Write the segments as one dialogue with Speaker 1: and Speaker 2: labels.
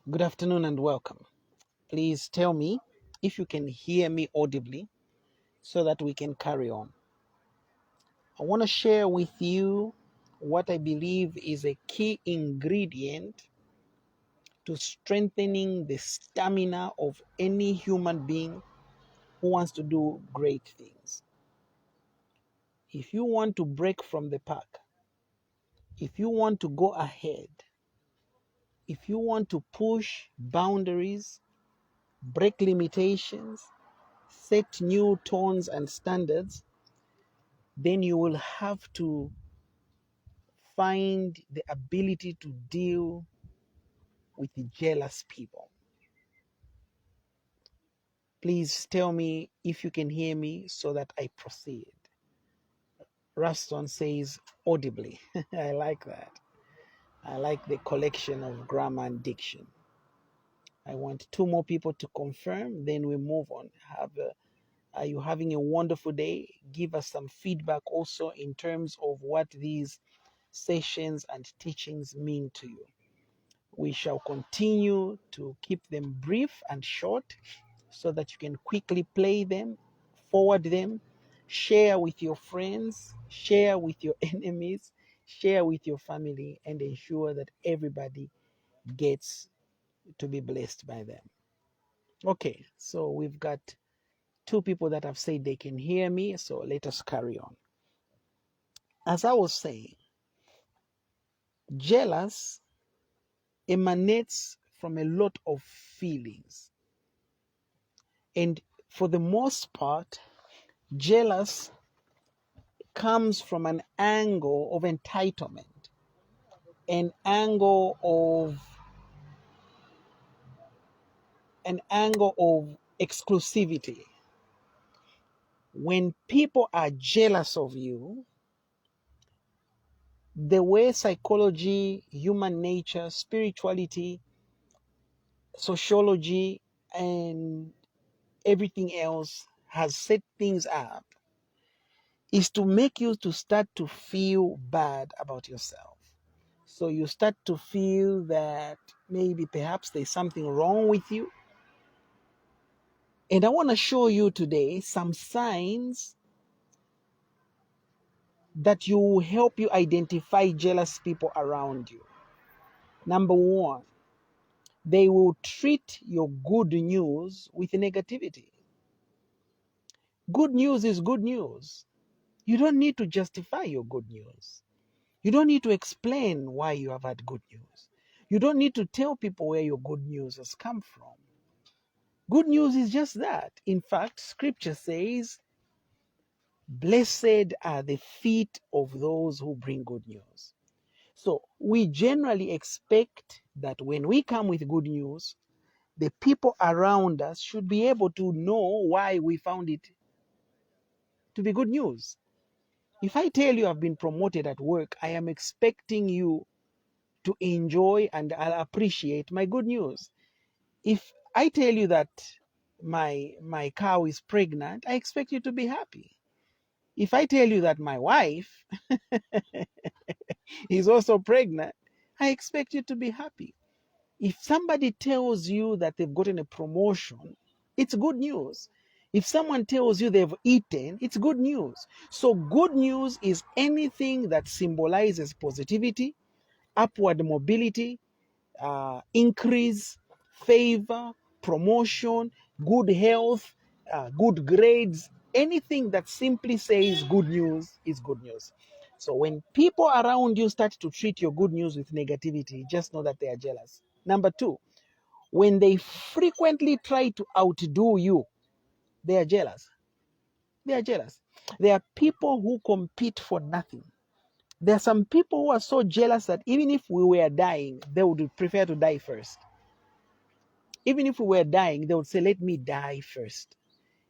Speaker 1: Good afternoon and welcome. Please tell me if you can hear me audibly so that we can carry on. I want to share with you what I believe is a key ingredient to strengthening the stamina of any human being who wants to do great things. If you want to break from the pack, if you want to go ahead, if you want to push boundaries, break limitations, set new tones and standards, then you will have to find the ability to deal with the jealous people. Please tell me if you can hear me so that I proceed. Ruston says audibly. I like that. I like the collection of grammar and diction. I want two more people to confirm, then we move on. Are you having a wonderful day? Give us some feedback also in terms of what these sessions and teachings mean to you. We shall continue to keep them brief and short so that you can quickly play them, forward them, share with your friends, share with your enemies, share with your family, and ensure that everybody gets to be blessed by them. Okay, so we've got two people that have said they can hear me, so let us carry on. As I was saying, jealous emanates from a lot of feelings. And for the most part, jealous comes from an angle of entitlement, an angle of exclusivity. When people are jealous of you, the way psychology, human nature, spirituality, sociology, and everything else has set things up is to make you to start to feel bad about yourself. So you start to feel that maybe perhaps there's something wrong with you. And I want to show you today some signs that will help you identify jealous people around you. Number one, they will treat your good news with negativity. Good news is good news. You don't need to justify your good news. You don't need to explain why you have had good news. You don't need to tell people where your good news has come from. Good news is just that. In fact, scripture says, blessed are the feet of those who bring good news. So we generally expect that when we come with good news, the people around us should be able to know why we found it to be good news. If I tell you I've been promoted at work, I am expecting you to enjoy and appreciate my good news. If I tell you that my cow is pregnant, I expect you to be happy. If I tell you that my wife is also pregnant, I expect you to be happy. If somebody tells you that they've gotten a promotion, it's good news. If someone tells you they've eaten, it's good news. So good news is anything that symbolizes positivity, upward mobility, increase, favor, promotion, good health, good grades. Anything that simply says good news is good news. So when people around you start to treat your good news with negativity, just know that they are jealous. Number two, when they frequently try to outdo you, they are jealous. They are jealous. There are people who compete for nothing. There are some people who are so jealous that even if we were dying, they would prefer to die first. Even if we were dying, they would say, let me die first,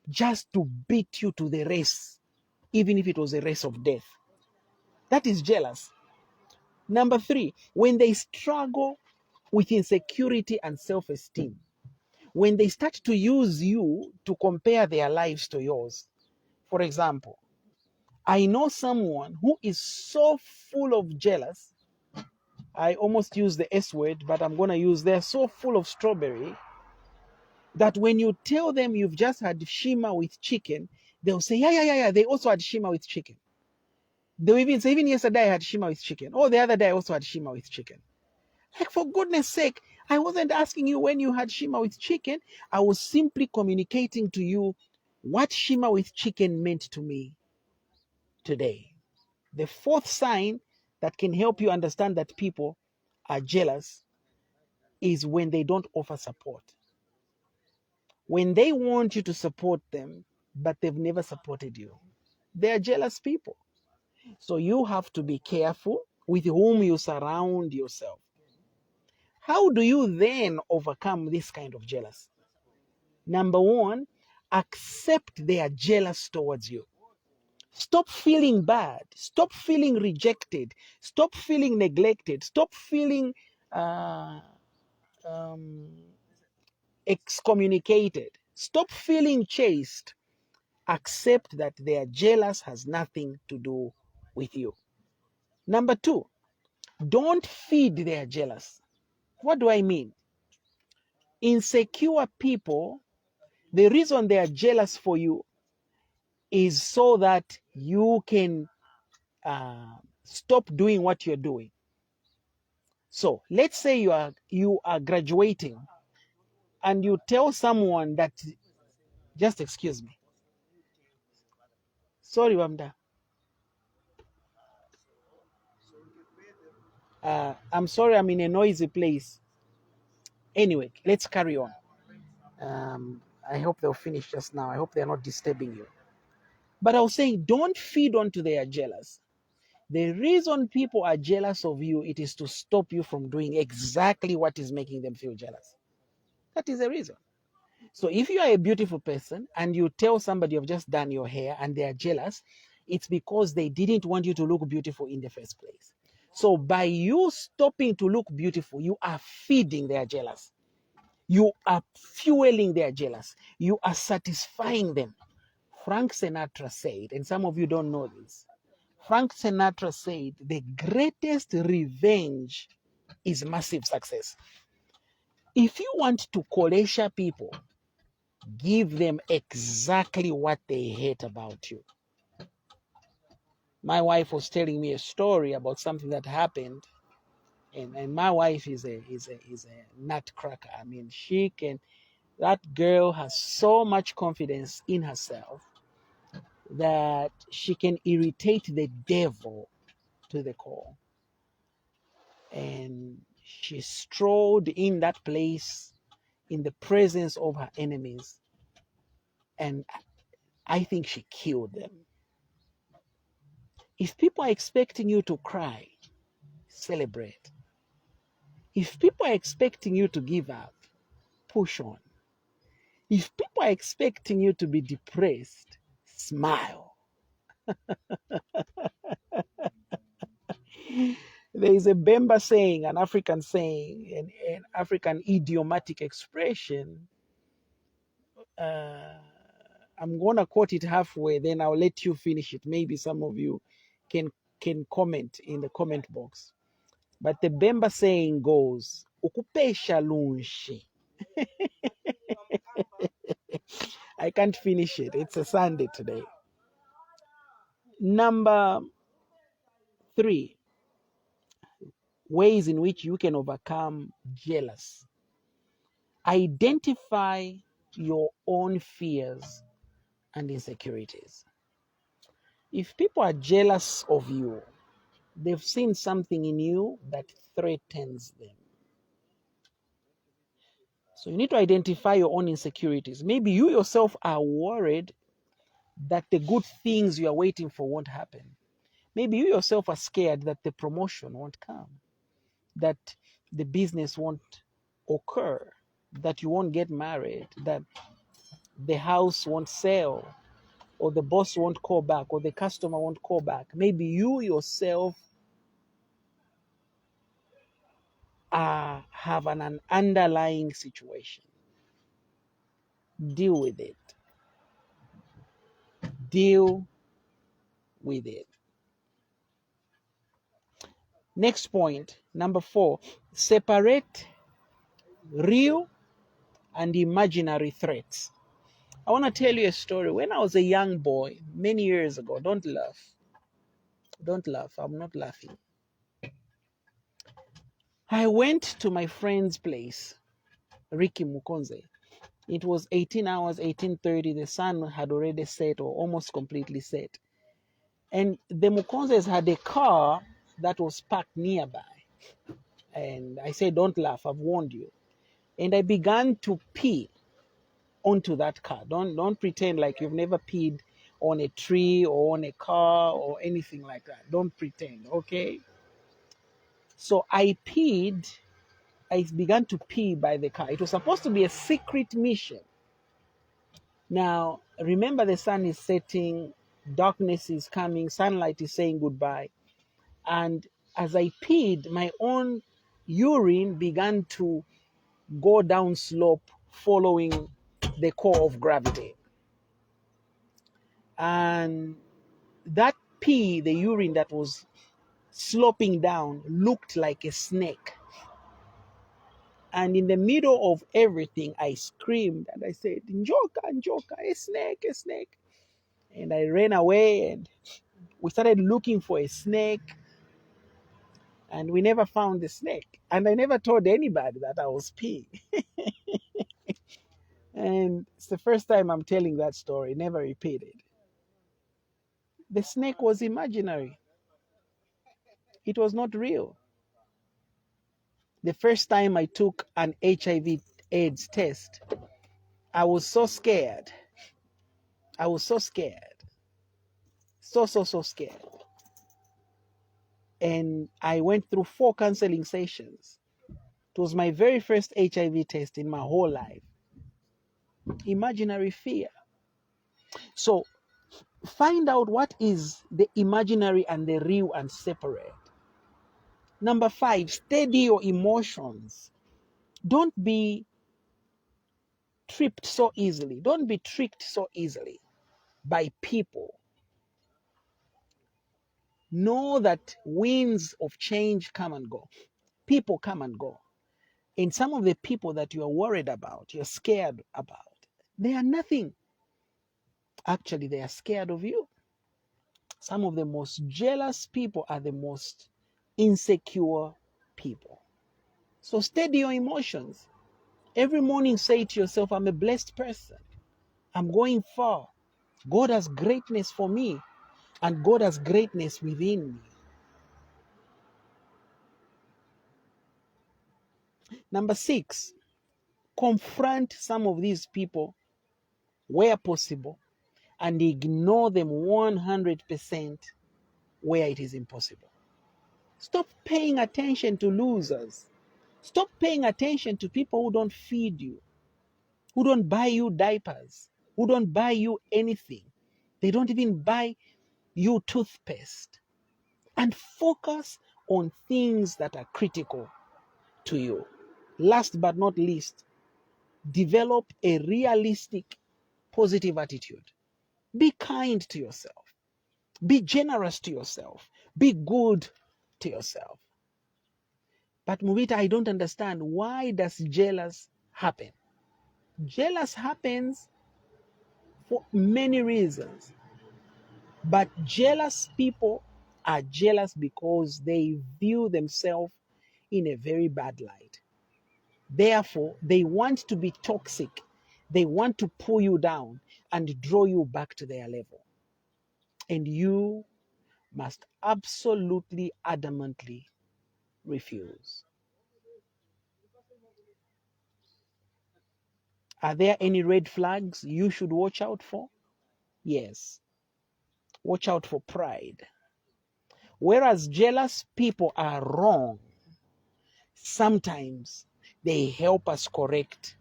Speaker 1: just to beat you to the race, even if it was a race of death. That is jealous. Number three, when they struggle with insecurity and self-esteem, when they start to use you to compare their lives to yours. For example, I know someone who is so full of jealous I almost use the S word, but I'm going to use, they're so full of strawberry that when you tell them you've just had shima with chicken, they'll say, yeah, yeah, yeah, yeah. They also had shima with chicken. They'll even say, even yesterday I had shima with chicken. Oh, the other day I also had shima with chicken. Like, for goodness sake, I wasn't asking you when you had shima with chicken. I was simply communicating to you what shima with chicken meant to me today. The fourth sign that can help you understand that people are jealous is when they don't offer support. When they want you to support them, but they've never supported you. They are jealous people. So you have to be careful with whom you surround yourself. How do you then overcome this kind of jealousy? Number one, accept they are jealous towards you. Stop feeling bad. Stop feeling rejected. Stop feeling neglected. Stop feeling um, excommunicated. Stop feeling chased. Accept that they are jealous has nothing to do with you. Number two, don't feed their jealous. What do I mean? Insecure people, the reason they are jealous for you is so that you can stop doing what you're doing. So let's say you are graduating and you tell someone that, just excuse me. Sorry, Wamda. I'm sorry, I'm in a noisy place. Anyway, let's carry on. I hope they'll finish just now. I hope they're not disturbing you. But I was saying, don't feed onto their jealous. The reason people are jealous of you, it is to stop you from doing exactly what is making them feel jealous. That is the reason. So if you are a beautiful person and you tell somebody you've just done your hair and they are jealous, it's because they didn't want you to look beautiful in the first place. So by you stopping to look beautiful, you are feeding their jealous. You are fueling their jealous. You are satisfying them. Frank Sinatra said, and some of you don't know this, Frank Sinatra said, the greatest revenge is massive success. If you want to Kolesha people, give them exactly what they hate about you. My wife was telling me a story about something that happened, and my wife is a nutcracker. I mean, that girl has so much confidence in herself that she can irritate the devil to the core. And she strode in that place in the presence of her enemies, and I think she killed them. If people are expecting you to cry, celebrate. If people are expecting you to give up, push on. If people are expecting you to be depressed, smile. There is a Bemba saying, an African saying, an African idiomatic expression. I'm going to quote it halfway, then I'll let you finish it. Maybe some of you can comment in the comment box. But the Bemba saying goes, ukupesha lunshi. I can't finish it. It's a Sunday today. Number 3, ways in which you can overcome jealous. Identify your own fears and insecurities. If people are jealous of you, they've seen something in you that threatens them. So you need to identify your own insecurities. Maybe you yourself are worried that the good things you are waiting for won't happen. Maybe you yourself are scared that the promotion won't come, that the business won't occur, that you won't get married, that the house won't sell, or the boss won't call back, or the customer won't call back. Maybe you yourself have an underlying situation. Deal with it. Deal with it. Next point, number 4, separate real and imaginary threats. I want to tell you a story. When I was a young boy, many years ago, don't laugh. Don't laugh. I'm not laughing. I went to my friend's place, Ricky Mukonze. It was 18 hours, 18:30. The sun had already set or almost completely set. And the Mukonzes had a car that was parked nearby. And I said, don't laugh, I've warned you. And I began to pee onto that car. Don't pretend like you've never peed on a tree or on a car or anything like that. Don't pretend, okay? So I began to pee by the car. It was supposed to be a secret mission. Now, remember, the sun is setting, darkness is coming, sunlight is saying goodbye. And as I peed, my own urine began to go down slope following the core of gravity. And that pee, the urine that was sloping down, looked like a snake. And in the middle of everything, I screamed and I said, Njoka, Njoka, a snake, a snake. And I ran away and we started looking for a snake. And we never found the snake. And I never told anybody that I was peeing. And it's the first time I'm telling that story, never repeated. The snake was imaginary. It was not real. The first time I took an HIV/AIDS test, I was so scared. I was so scared. So scared. And I went through 4 counseling sessions. It was my very first HIV test in my whole life. Imaginary fear. So find out what is the imaginary and the real and separate. Number 5, steady your emotions. Don't be tripped so easily. Don't be tricked so easily by people. Know that winds of change come and go. People come and go. And some of the people that you are worried about, you're scared about, they are nothing. Actually, they are scared of you. Some of the most jealous people are the most insecure people. So steady your emotions. Every morning say to yourself, I'm a blessed person. I'm going far. God has greatness for me, and God has greatness within me. Number 6, confront some of these people where possible and ignore them 100% where it is impossible. Stop paying attention to losers. Stop paying attention to people who don't feed you, who don't buy you diapers, who don't buy you anything. They don't even buy you toothpaste. And focus on things that are critical to you. Last but not least, develop a realistic, positive attitude. Be kind to yourself. Be generous to yourself. Be good to yourself. But Muvita, I don't understand. Why does jealous happen? Jealous happens for many reasons. But jealous people are jealous because they view themselves in a very bad light. Therefore, they want to be toxic. They want to pull you down and draw you back to their level. And you must absolutely, adamantly refuse. Are there any red flags you should watch out for? Yes. Watch out for pride. Whereas jealous people are wrong, sometimes they help us correct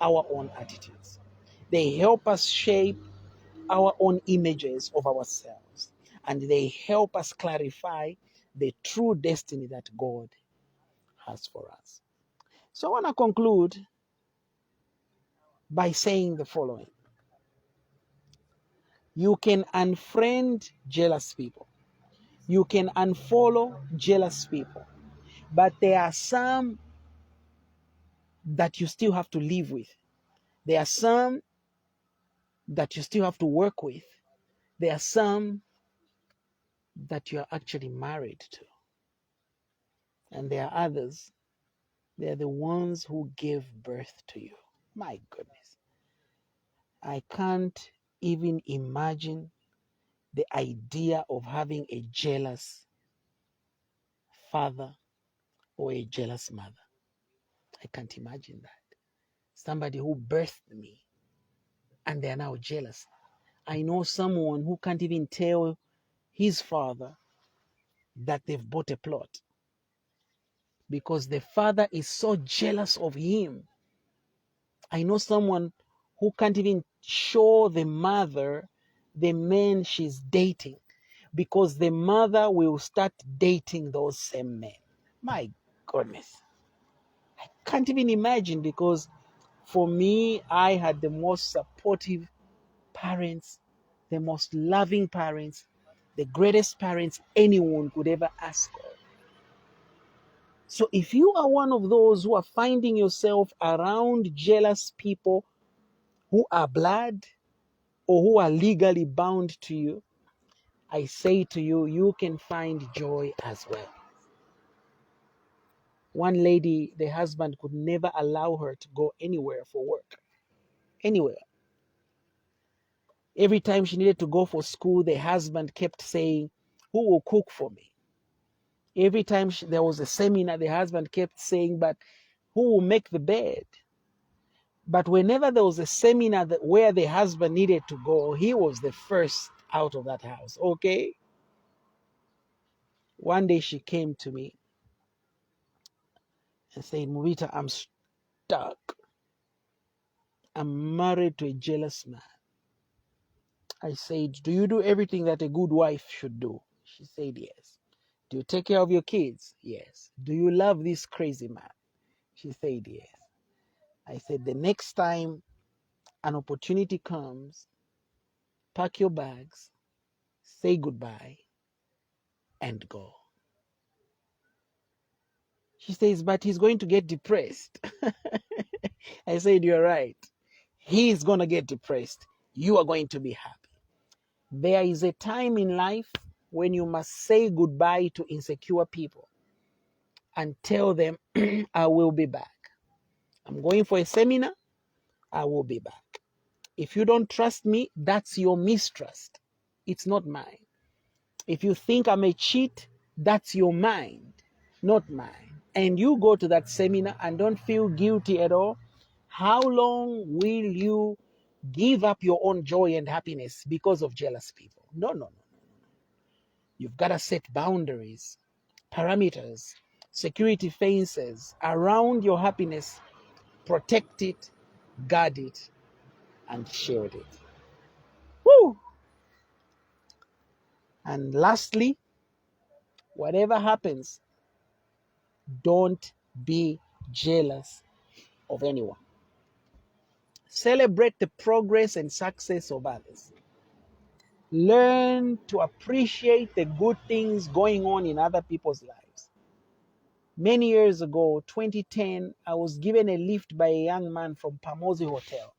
Speaker 1: our own attitudes. They help us shape our own images of ourselves. And they help us clarify the true destiny that God has for us. So I want to conclude by saying the following. You can unfriend jealous people. You can unfollow jealous people, but there are some that you still have to live with. There are some that you still have to work with. There are some that you are actually married to. And there are others, they're the ones who gave birth to you. My goodness. I can't even imagine the idea of having a jealous father or a jealous mother. I can't imagine that. Somebody who birthed me and they're now jealous. I know someone who can't even tell his father that they've bought a plot because the father is so jealous of him. I know someone who can't even show the mother the man she's dating because the mother will start dating those same men. My goodness. I can't even imagine, because for me, I had the most supportive parents, the most loving parents, the greatest parents anyone could ever ask of. So if you are one of those who are finding yourself around jealous people who are blood or who are legally bound to you, I say to you, you can find joy as well. One lady, the husband could never allow her to go anywhere for work. Anywhere. Every time she needed to go for school, the husband kept saying, who will cook for me? Every time there was a seminar, the husband kept saying, but who will make the bed? But whenever there was a seminar where the husband needed to go, he was the first out of that house, okay? One day she came to me and said, Mubita, I'm stuck. I'm married to a jealous man. I said, do you do everything that a good wife should do? She said, yes. Do you take care of your kids? Yes. Do you love this crazy man? She said, yes. I said, the next time an opportunity comes, pack your bags, say goodbye, and go. She says, but he's going to get depressed. I said, you're right. He's going to get depressed. You are going to be happy. There is a time in life when you must say goodbye to insecure people and tell them, I will be back. I'm going for a seminar. I will be back. If you don't trust me, that's your mistrust. It's not mine. If you think I'm a cheat, that's your mind, not mine. And you go to that seminar and don't feel guilty at all. How long will you give up your own joy and happiness because of jealous people? No, no, no. You've got to set boundaries, parameters, security fences around your happiness. Protect it, guard it, and shield it. Woo! And lastly, whatever happens, don't be jealous of anyone. Celebrate the progress and success of others. Learn to appreciate the good things going on in other people's lives. Many years ago, 2010, I was given a lift by a young man from Pamosi Hotel.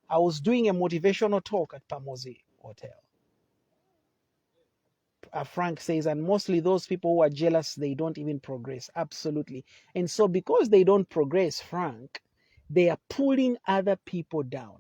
Speaker 1: I was doing a motivational talk at Pamosi Hotel. Frank says, and mostly those people who are jealous, they don't even progress. Absolutely. And so because they don't progress, Frank, they are pulling other people down.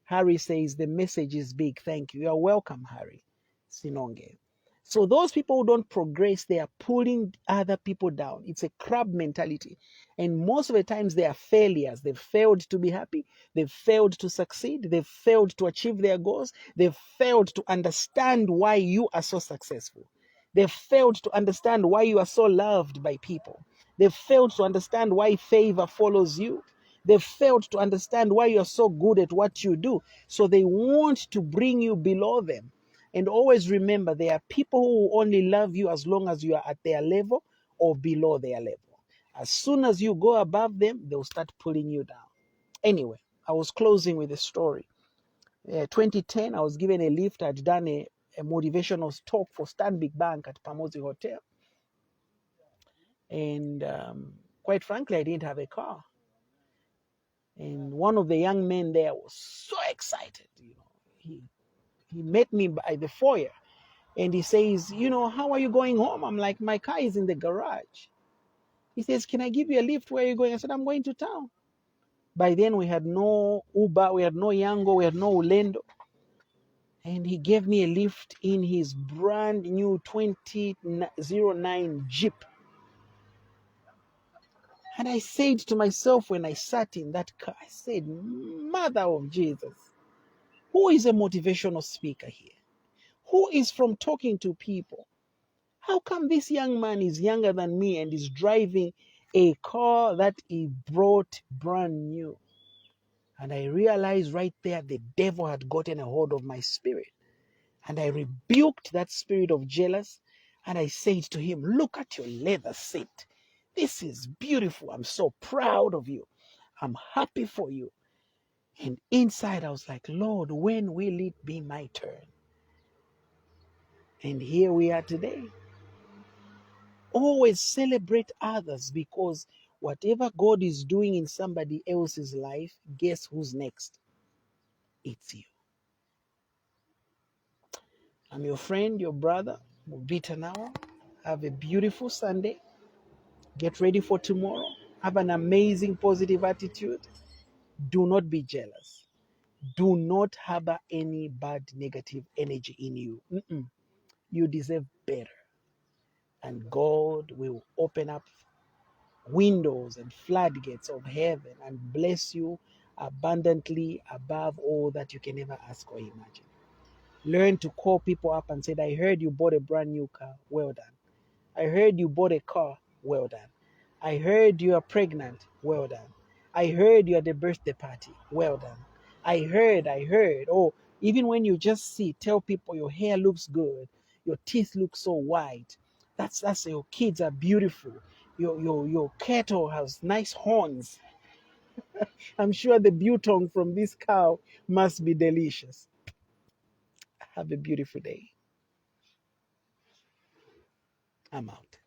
Speaker 1: Harry says, the message is big. Thank you. You're welcome, Harry Sinonge. So those people who don't progress, they are pulling other people down. It's a crab mentality. And most of the times they are failures. They've failed to be happy. They've failed to succeed. They've failed to achieve their goals. They've failed to understand why you are so successful. They've failed to understand why you are so loved by people. They've failed to understand why favor follows you. They've failed to understand why you're so good at what you do. So they want to bring you below them. And always remember, there are people who will only love you as long as you are at their level or below their level. As soon as you go above them, they'll start pulling you down. Anyway, I was closing with a story. 2010, I was given a lift. I'd done a a motivational talk for Stanbic Bank at Pamosi Hotel. And quite frankly, I didn't have a car. And one of the young men there was so excited. He met me by the foyer and he says, how are you going home? I'm like, my car is in the garage. He says, can I give you a lift? Where are you going? I said, I'm going to town. By then we had no Uber, we had no Yango, we had no Ulendo. And he gave me a lift in his brand new 2009 Jeep. And I said to myself when I sat in that car, I said, Mother of Jesus, who is a motivational speaker here? Who is from talking to people? How come this young man is younger than me and is driving a car that he brought brand new? And I realized right there the devil had gotten a hold of my spirit. And I rebuked that spirit of jealous. And I said to him, look at your leather seat. This is beautiful. I'm so proud of you. I'm happy for you. And inside I was like, Lord, when will it be my turn? And here we are today. Always celebrate others, because whatever God is doing in somebody else's life, guess who's next? It's you. I'm your friend, your brother, Mubita now. Have a beautiful Sunday. Get ready for tomorrow. Have an amazing positive attitude. Do not be jealous. Do not harbor any bad negative energy in you. You deserve better. And God will open up windows and floodgates of heaven and bless you abundantly above all that you can ever ask or imagine. Learn to call people up and say, I heard you bought a brand new car. Well done. I heard you bought a car. Well done. I heard you are pregnant. Well done. I heard you at the birthday party. Well done. I heard. Oh, even when you just tell people your hair looks good, your teeth look so white. That's your kids are beautiful. Your cattle has nice horns. I'm sure the biltong from this cow must be delicious. Have a beautiful day. I'm out.